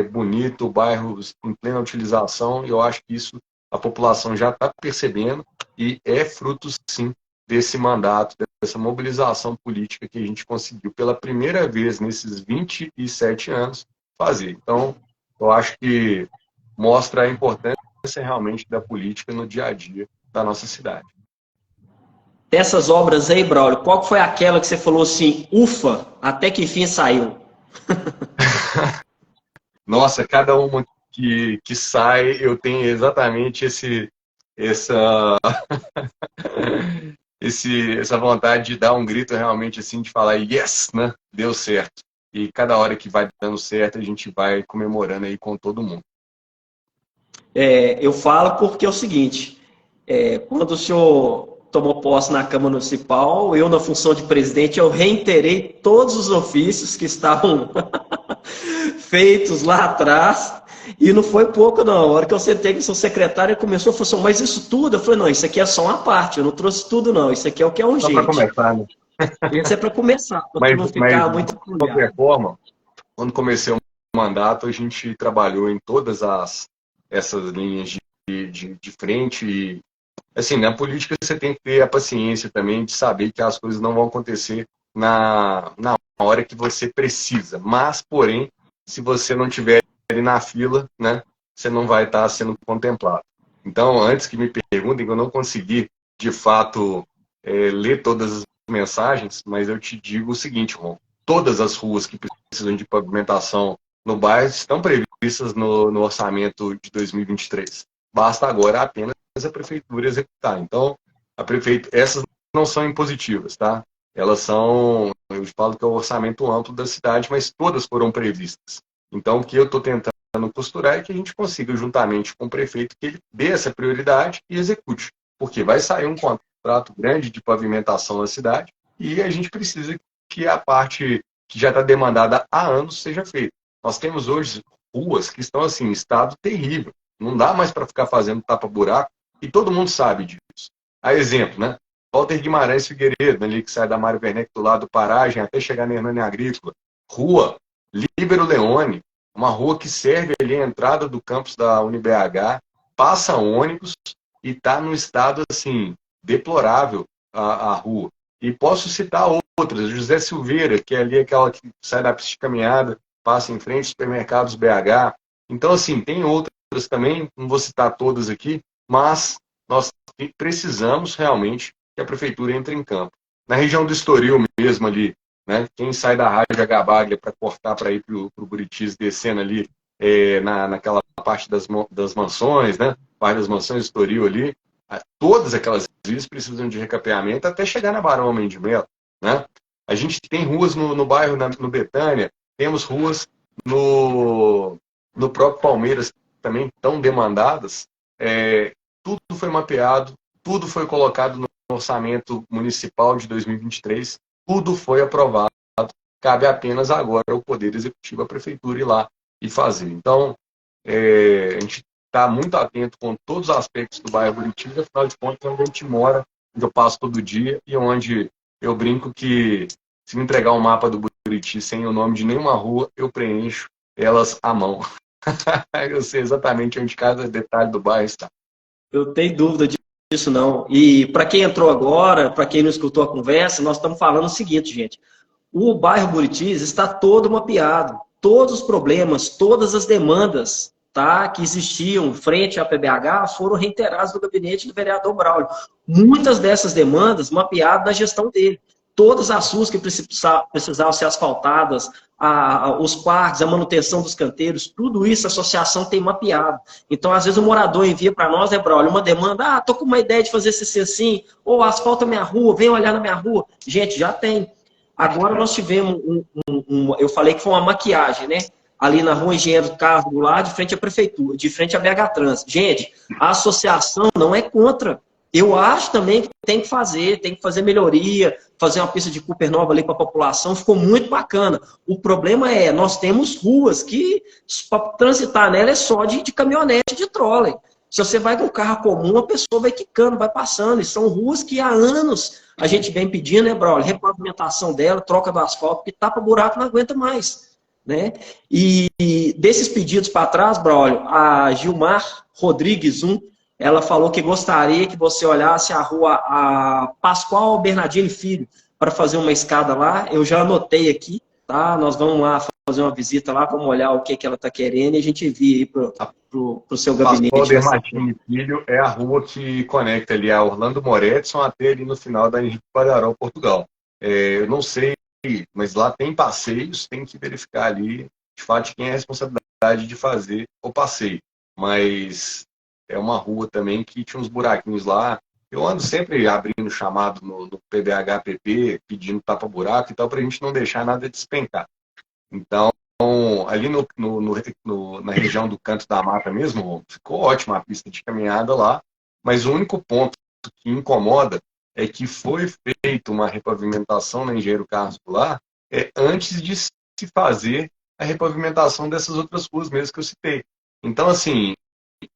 bonito, o bairro em plena utilização, e eu acho que isso a população já está percebendo e é fruto, sim, desse mandato, dessa mobilização política que a gente conseguiu pela primeira vez nesses 27 anos fazer. Então, eu acho que mostra a importância realmente da política no dia a dia da nossa cidade. Dessas obras aí, Braulio, qual foi aquela que você falou assim, ufa, até que enfim saiu? Nossa, cada uma que sai, eu tenho exatamente essa, essa vontade de dar um grito realmente assim, de falar yes, né? Deu certo. E cada hora que vai dando certo, a gente vai comemorando aí com todo mundo. Eu falo porque é o seguinte, quando o senhor tomou posse na Câmara Municipal, eu, na função de presidente, eu reiterei todos os ofícios que estavam feitos lá atrás, e não foi pouco não. A hora que eu sentei com o seu secretário, ele começou a falar assim, mas isso tudo? Eu falei, não, isso aqui é só uma parte, eu não trouxe tudo não, isso aqui é o que é urgente. Só para começar, né? Isso é para começar, para não ficar muito de qualquer forma, quando comecei o mandato, a gente trabalhou em todas essas linhas de frente. E, assim, na política você tem que ter a paciência também de saber que as coisas não vão acontecer na hora que você precisa. Mas, porém, se você não tiver ali na fila, né, você não vai estar sendo contemplado. Então, antes que me perguntem, eu não consegui, de fato, ler todas as mensagens, mas eu te digo o seguinte, Ron, todas as ruas que precisam de pavimentação no bairro estão previstas no orçamento de 2023. Basta agora apenas a prefeitura executar. Então, essas não são impositivas, tá? Elas são, eu falo que é o orçamento amplo da cidade, mas todas foram previstas. Então, o que eu estou tentando costurar é que a gente consiga, juntamente com o prefeito, que ele dê essa prioridade e execute. Porque vai sair um contrato grande de pavimentação na cidade e a gente precisa que a parte que já está demandada há anos seja feita. Nós temos hoje ruas que estão assim, em estado terrível. Não dá mais para ficar fazendo tapa-buraco e todo mundo sabe disso. A exemplo, né? Walter Guimarães Figueiredo, ali que sai da Mário Werneck do lado do Paragem até chegar na Hernani Agrícola. Rua Líbero Leone, uma rua que serve ali a entrada do campus da UniBH, passa ônibus e está num estado assim deplorável a rua. E posso citar outras, José Silveira, que é ali aquela que sai da pista de caminhada, passa em frente aos supermercados BH. Então, assim, tem outras também, não vou citar todas aqui, mas nós precisamos realmente que a prefeitura entre em campo. Na região do Estoril mesmo ali, né, quem sai da Rádio Agabaglia para cortar para ir para o Buritis, descendo ali naquela parte das mansões, né, parte das mansões do Estoril ali, todas aquelas vias precisam de recapeamento até chegar na Barão Homem de Melo, né? A gente tem ruas no bairro, no Betânia, temos ruas no próprio Palmeiras também tão demandadas. Tudo foi mapeado, tudo foi colocado no orçamento municipal de 2023, tudo foi aprovado. Cabe apenas agora ao Poder Executivo, a Prefeitura ir lá e fazer. Então, a gente está muito atento com todos os aspectos do bairro Buritis, afinal de contas, é onde a gente mora, onde eu passo todo dia e onde eu brinco que se me entregar um mapa do Buritis sem o nome de nenhuma rua, eu preencho elas à mão. Eu sei exatamente onde cada detalhe do bairro está. Eu tenho dúvida disso não. E para quem entrou agora, para quem não escutou a conversa, nós estamos falando o seguinte, gente. O bairro Buritis está todo mapeado. Todos os problemas, todas as demandas, tá, que existiam frente à PBH foram reiteradas no gabinete do vereador Braulio. Muitas dessas demandas mapeadas na gestão dele. Todas as ruas que precisavam ser asfaltadas, os parques, a manutenção dos canteiros, tudo isso a associação tem mapeado. Então, às vezes, o morador envia para nós, né, Braulio, uma demanda, tô com uma ideia de fazer assim, ou asfalta minha rua, vem olhar na minha rua. Gente, já tem. Agora nós tivemos, eu falei que foi uma maquiagem, né? Ali na rua Engenheiro Carlos Goulart, de frente à prefeitura, de frente à BH Trans. Gente, a associação não é contra. Eu acho também que tem que fazer melhoria, fazer uma pista de Cooper nova ali para a população, ficou muito bacana. O problema é, nós temos ruas que, para transitar nela, é só de caminhonete, de trolley. Se você vai com um carro comum, a pessoa vai quicando, vai passando. E são ruas que há anos a gente vem pedindo, né, Braulio? Repavimentação dela, troca do asfalto, porque tapa buraco não aguenta mais. Né? E desses pedidos para trás, Braulio, a Gilmar Rodrigues, ela falou que gostaria que você olhasse a rua a Pascoal Bernardini Filho para fazer uma escada lá. Eu já anotei aqui, tá? Nós vamos lá fazer uma visita lá, vamos olhar o que ela está querendo e a gente envia aí para o seu gabinete. Pascoal Bernardini Filho é a rua que conecta ali a Orlando Moretson até ali no final da Henrique Badaró, Portugal. Eu não sei, mas lá tem passeios, tem que verificar ali, de fato, quem é a responsabilidade de fazer o passeio. Mas é uma rua também que tinha uns buraquinhos lá. Eu ando sempre abrindo chamado no PDH-PP, pedindo tapa-buraco e tal, para a gente não deixar nada despencar. Então, ali na região do Canto da Mata mesmo, ficou ótima a pista de caminhada lá, mas o único ponto que incomoda é que foi feita uma repavimentação na Engenheiro Carlos Goulart antes de se fazer a repavimentação dessas outras ruas mesmo que eu citei. Então, assim,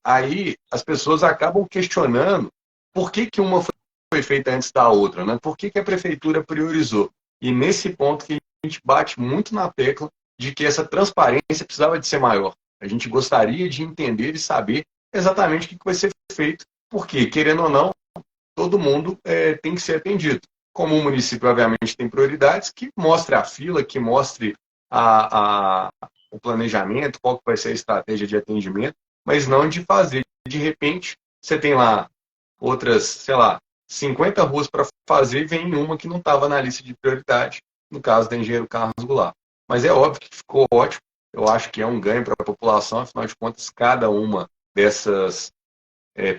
aí as pessoas acabam questionando por que uma foi feita antes da outra, né? Por que a prefeitura priorizou? E nesse ponto que a gente bate muito na tecla de que essa transparência precisava de ser maior. A gente gostaria de entender e saber exatamente o que vai ser feito, porque, querendo ou não, todo mundo tem que ser atendido. Como o município, obviamente, tem prioridades, que mostre a fila, que mostre o planejamento, qual que vai ser a estratégia de atendimento, mas não de fazer. De repente, você tem lá outras, sei lá, 50 ruas para fazer e vem uma que não estava na lista de prioridade, no caso da Engenheiro Carlos Goulart. Mas é óbvio que ficou ótimo, eu acho que é um ganho para a população, afinal de contas, cada uma dessas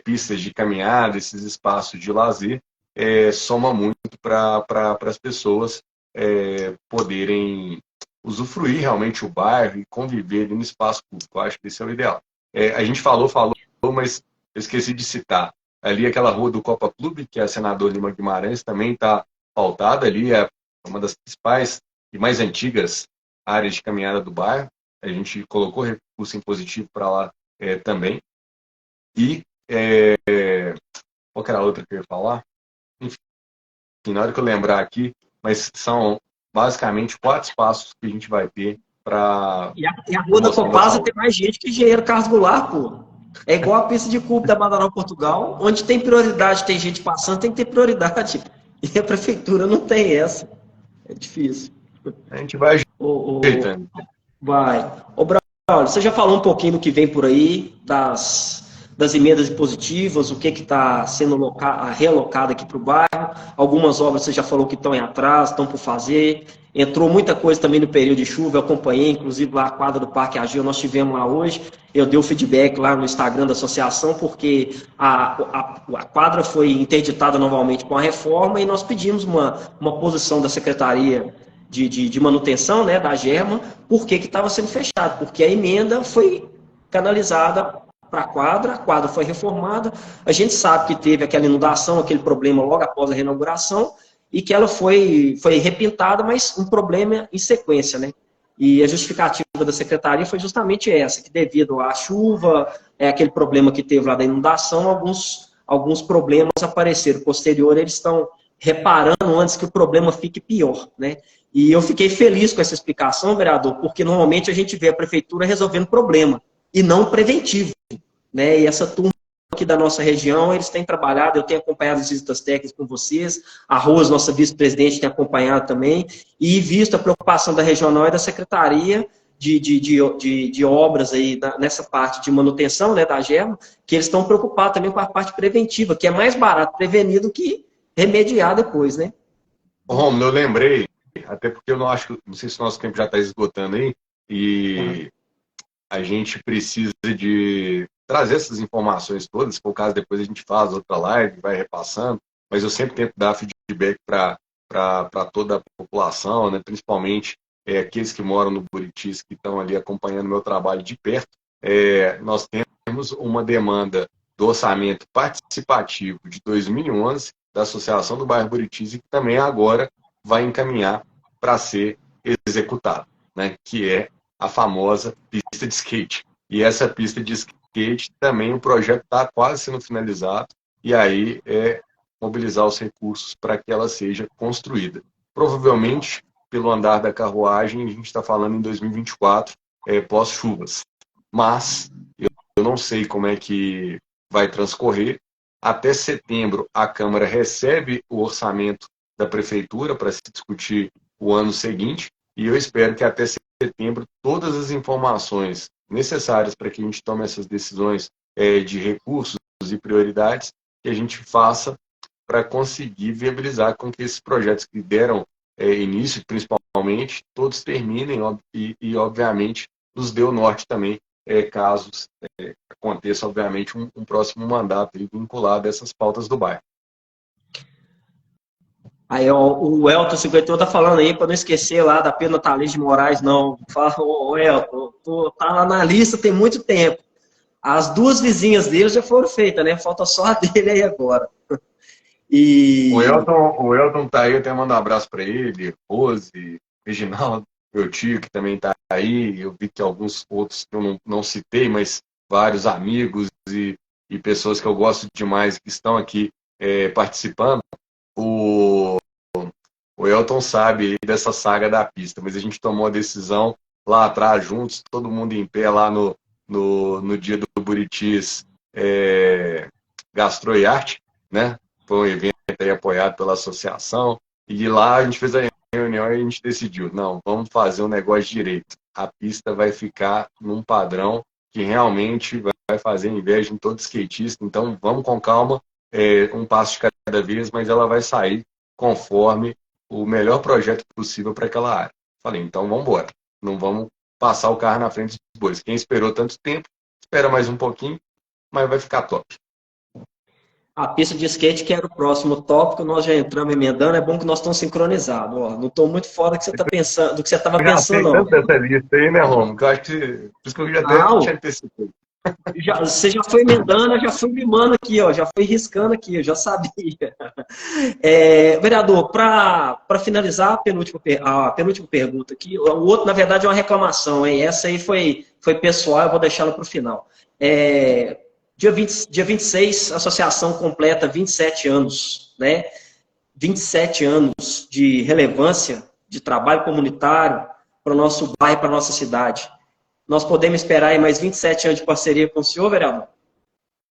pistas de caminhada, esses espaços de lazer, soma muito para as pessoas poderem usufruir realmente o bairro e conviver ali no espaço público. Eu acho que esse é o ideal. A gente falou, mas eu esqueci de citar. Ali aquela rua do Copa Clube, que é a Senador Lima Guimarães, também está pautada ali, é uma das principais e mais antigas áreas de caminhada do bairro. A gente colocou recurso impositivo para lá também. E qual que era a outra que eu ia falar? Enfim, na hora que eu lembrar aqui, mas são basicamente 4 espaços que a gente vai ter para... E a Rua da Copasa tem mais gente que Engenheiro Carlos Goulart, pô. É igual a pista de cubo da Banaral, Portugal, onde tem prioridade, tem gente passando, tem que ter prioridade. E a prefeitura não tem essa. É difícil. A gente vai ajeitando. Vai. Ô, Braulio, você já falou um pouquinho do que vem por aí, das emendas impositivas, o que está sendo realocado aqui para o bairro. Algumas obras você já falou que estão em atraso, estão por fazer. Entrou muita coisa também no período de chuva, eu acompanhei, inclusive lá a quadra do Parque Agil, nós tivemos lá hoje. Eu dei o feedback lá no Instagram da associação, porque a quadra foi interditada novamente com a reforma e nós pedimos uma posição da Secretaria de Manutenção, né, da Germa, por que estava sendo fechado, porque a emenda foi canalizada para a quadra foi reformada, a gente sabe que teve aquela inundação, aquele problema logo após a reinauguração, e que ela foi repintada, mas um problema em sequência, né? E a justificativa da secretaria foi justamente essa, que devido à chuva, aquele problema que teve lá da inundação, alguns problemas apareceram. Posterior, eles estão reparando antes que o problema fique pior, né? E eu fiquei feliz com essa explicação, vereador, porque normalmente a gente vê a prefeitura resolvendo problema, e não preventivo, né? E essa turma aqui da nossa região, eles têm trabalhado, eu tenho acompanhado as visitas técnicas com vocês, a Rose, nossa vice-presidente, tem acompanhado também, e visto a preocupação da regional e da secretaria de obras aí nessa parte de manutenção, né, da GERMA, que eles estão preocupados também com a parte preventiva, que é mais barato prevenir do que remediar depois, né? Romulo, eu lembrei, até porque eu não sei se o nosso tempo já está esgotando aí, e a gente precisa de trazer essas informações todas, se for o caso, depois a gente faz outra live, vai repassando, mas eu sempre tento dar feedback para toda a população, né? Principalmente aqueles que moram no Buritis, que estão ali acompanhando meu trabalho de perto. Nós temos uma demanda do orçamento participativo de 2011 da Associação do Bairro Buritis, e que também agora vai encaminhar para ser executado, né? Que é a famosa pista de skate. E essa pista de skate também o projeto está quase sendo finalizado, e aí mobilizar os recursos para que ela seja construída. Provavelmente, pelo andar da carruagem, a gente está falando em 2024, pós-chuvas. Mas eu não sei como é que vai transcorrer. Até setembro, a Câmara recebe o orçamento da Prefeitura para se discutir o ano seguinte, e eu espero que até setembro todas as informações necessárias para que a gente tome essas decisões de recursos e prioridades que a gente faça para conseguir viabilizar com que esses projetos que deram início, principalmente, todos terminem e obviamente, nos dê o norte também, caso aconteça, obviamente, um próximo mandato vinculado a essas pautas do bairro. Aí ó, o Elton 51 tá falando aí, para não esquecer lá da Pena Thalys de Moraes, não. Fala, ô Elton, tá lá na lista tem muito tempo. As duas vizinhas dele já foram feitas, né? Falta só a dele aí agora. E... O Elton tá aí, eu até mando um abraço para ele, Rose, Reginaldo, meu tio, que também tá aí. Eu vi que alguns outros que eu não citei, mas vários amigos e pessoas que eu gosto demais que estão aqui participando. O Elton sabe aí dessa saga da pista, mas a gente tomou a decisão lá atrás, juntos, todo mundo em pé lá no dia do Buritis Gastro e Arte, né? Foi um evento aí apoiado pela associação, e lá a gente fez a reunião e a gente decidiu, não, vamos fazer um negócio direito. A pista vai ficar num padrão que realmente vai fazer inveja em todo skatista, então vamos com calma, um passo de cada vez, mas ela vai sair conforme o melhor projeto possível para aquela área. Falei, então vamos embora, não vamos passar o carro na frente dos bois. Quem esperou tanto tempo, espera mais um pouquinho, mas vai ficar top. A pista de skate, que era o próximo tópico, nós já entramos emendando, é bom que nós estamos sincronizados. Ó, não estou muito fora do que você está pensando, do que você estava pensando, não. Tanto dessa lista aí, né, Romo? Que eu acho que por isso que eu já até tinha antecipado. Você já foi emendando, eu já fui limando aqui, ó, já fui riscando aqui, eu já sabia. Vereador, para finalizar a penúltima pergunta aqui, o outro, na verdade, é uma reclamação, hein? Essa aí foi pessoal, eu vou deixá-la para o final. Dia 26, a associação completa 27 anos, né? 27 anos de relevância, de trabalho comunitário para o nosso bairro, para a nossa cidade. Nós podemos esperar aí mais 27 anos de parceria com o senhor, vereador?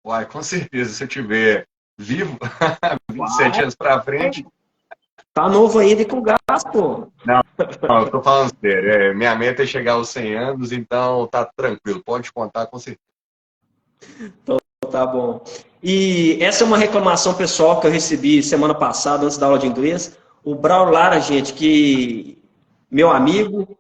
Uai, com certeza, se eu estiver vivo, 27 anos para frente... Tá novo ainda e com gás, pô. Não, eu tô falando sério. Minha meta é chegar aos 100 anos, então tá tranquilo, pode contar com certeza. Então, tá bom. E essa é uma reclamação pessoal que eu recebi semana passada, antes da aula de inglês. O Braulio Lara, gente, que meu amigo,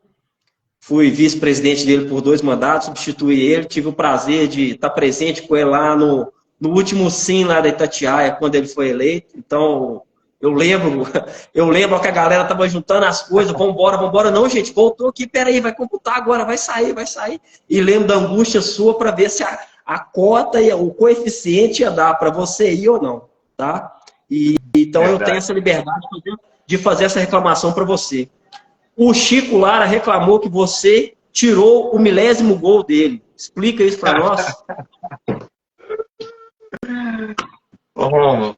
fui vice-presidente dele por 2 mandatos, substituí ele, tive o prazer de estar presente com ele lá no último sim lá da Itatiaia, quando ele foi eleito. Então, eu lembro que a galera tava juntando as coisas, vambora. Não, gente, voltou aqui, peraí, vai computar agora, vai sair. E lembro da angústia sua para ver se a cota e o coeficiente ia dar para você ir ou não, tá? Então eu tenho essa liberdade de fazer essa reclamação para você. O Chico Lara reclamou que você tirou o 1000º gol dele. Explica isso para nós. Ô, Romo,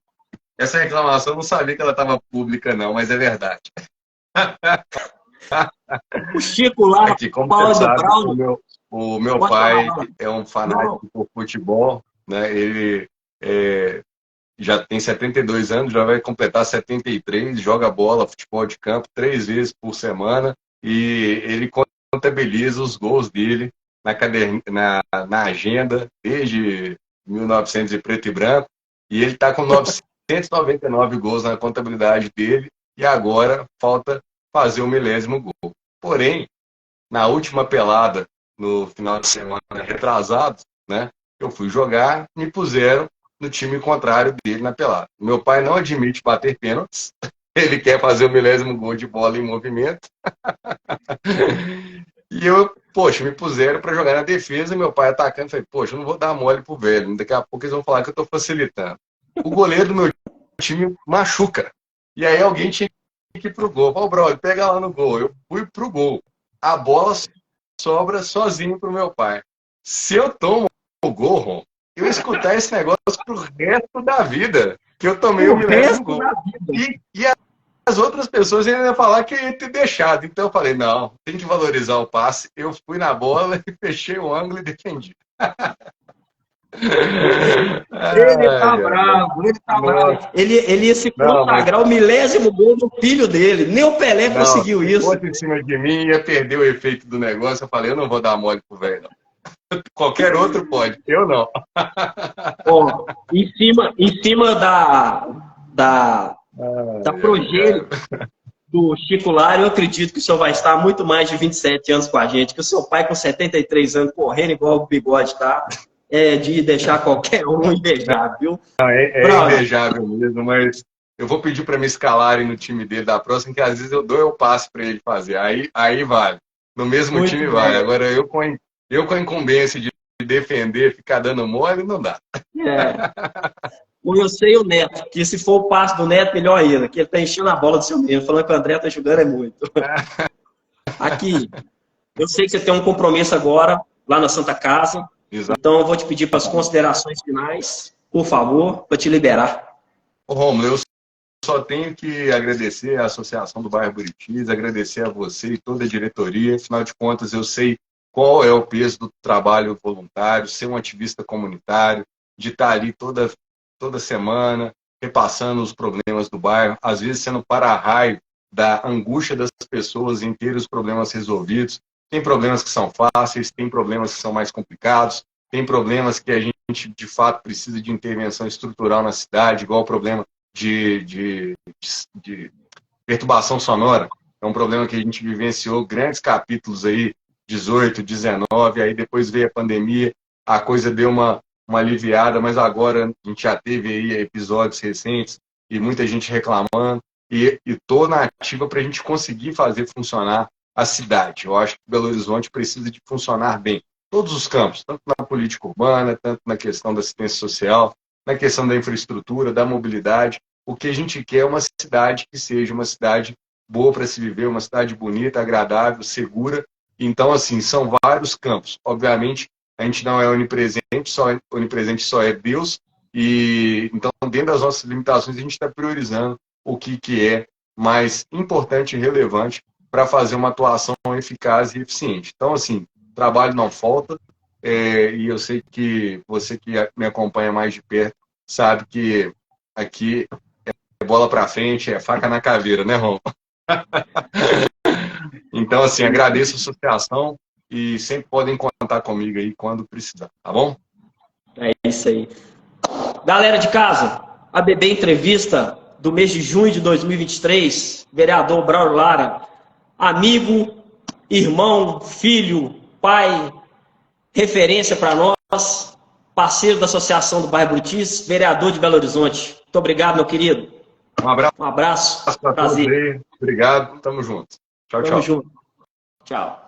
essa reclamação eu não sabia que ela estava pública, não, mas é verdade. O Chico Lara, aqui, como você sabe, o meu pai é um fanático por futebol, né? Ele já tem 72 anos, já vai completar 73, joga bola, futebol de campo 3 vezes por semana e ele contabiliza os gols dele na agenda desde 1900 e preto e branco, e ele está com 999 gols na contabilidade dele e agora falta fazer o 1000º gol. Porém, na última pelada, no final de semana retrasado, né, eu fui jogar, me puseram no time contrário dele na pelada. Meu pai não admite bater pênaltis, ele quer fazer o 1000º gol de bola em movimento. E eu, poxa, me puseram para jogar na defesa, meu pai atacando, falei, poxa, eu não vou dar mole pro velho, daqui a pouco eles vão falar que eu tô facilitando. O goleiro do meu time machuca. E aí alguém tinha que ir pro gol. Ô, brother, pega lá no gol. Eu fui pro gol. A bola sobra sozinho pro meu pai. Se eu tomo o gol, Ron, eu escutar esse negócio pro resto da vida, que eu tomei o 1000º gol. E as outras pessoas ainda iam falar que eu ia ter deixado. Então eu falei, não, tem que valorizar o passe. Eu fui na bola e fechei o ângulo e defendi. Ele tá bravo. Ele ia se consagrar o 1000º gol do filho dele. Nem o Pelé conseguiu isso. Se fosse em cima de mim, ia perder o efeito do negócio. Eu falei, eu não vou dar mole pro velho, não. Qualquer outro pode, eu não. Ó, em cima da progênie do Chico Lara, eu acredito que o senhor vai estar muito mais de 27 anos com a gente, que o seu pai com 73 anos, correndo igual o Bigode, tá? É de deixar qualquer um invejável, viu? Não, é invejável mesmo, mas eu vou pedir para me escalarem no time dele da próxima, que às vezes eu dou o passe para ele fazer. Aí vale. No mesmo Muito time bem. vale. Agora eu com a incumbência de defender, ficar dando mole, não dá. O Wilson e o Neto, que se for o passe do Neto, melhor ainda, que ele tá enchendo a bola do seu menino, falando que o André tá jogando é muito. Aqui, eu sei que você tem um compromisso agora, lá na Santa Casa, Exato. então eu vou te pedir para as considerações finais, por favor, para te liberar. Ô, Rômulo, eu só tenho que agradecer à Associação do Bairro Buritis, agradecer a você e toda a diretoria. Afinal de contas, eu sei qual é o peso do trabalho voluntário, ser um ativista comunitário, de estar ali toda semana, repassando os problemas do bairro, às vezes sendo para-raio da angústia das pessoas em ter os problemas resolvidos. Tem problemas que são fáceis, tem problemas que são mais complicados, tem problemas que a gente, de fato, precisa de intervenção estrutural na cidade, igual o problema de perturbação sonora. É um problema que a gente vivenciou grandes capítulos aí, 18, 19, aí depois veio a pandemia, a coisa deu uma aliviada, mas agora a gente já teve aí episódios recentes e muita gente reclamando, e estou na ativa para a gente conseguir fazer funcionar a cidade. Eu acho que Belo Horizonte precisa de funcionar bem. Todos os campos, tanto na política urbana, tanto na questão da assistência social, na questão da infraestrutura, da mobilidade. O que a gente quer é uma cidade que seja uma cidade boa para se viver, uma cidade bonita, agradável, segura. Então, assim, são vários campos. Obviamente, a gente não é onipresente só é Deus, e então, dentro das nossas limitações, a gente está priorizando o que é mais importante e relevante para fazer uma atuação eficaz e eficiente. Então, assim, trabalho não falta, e eu sei que você que me acompanha mais de perto sabe que aqui é bola para frente, é faca na caveira, né, Rom? Então, assim, agradeço a associação e sempre podem contar comigo aí quando precisar, tá bom? É isso aí. Galera de casa, a BB Entrevista do mês de junho de 2023, vereador Braulio Lara, amigo, irmão, filho, pai, referência para nós, parceiro da Associação do Bairro Buritis, vereador de Belo Horizonte. Muito obrigado, meu querido. Um abraço. Um abraço. Prazer. Obrigado. Tamo junto. Tchau, tchau. Tamo junto. Tchau.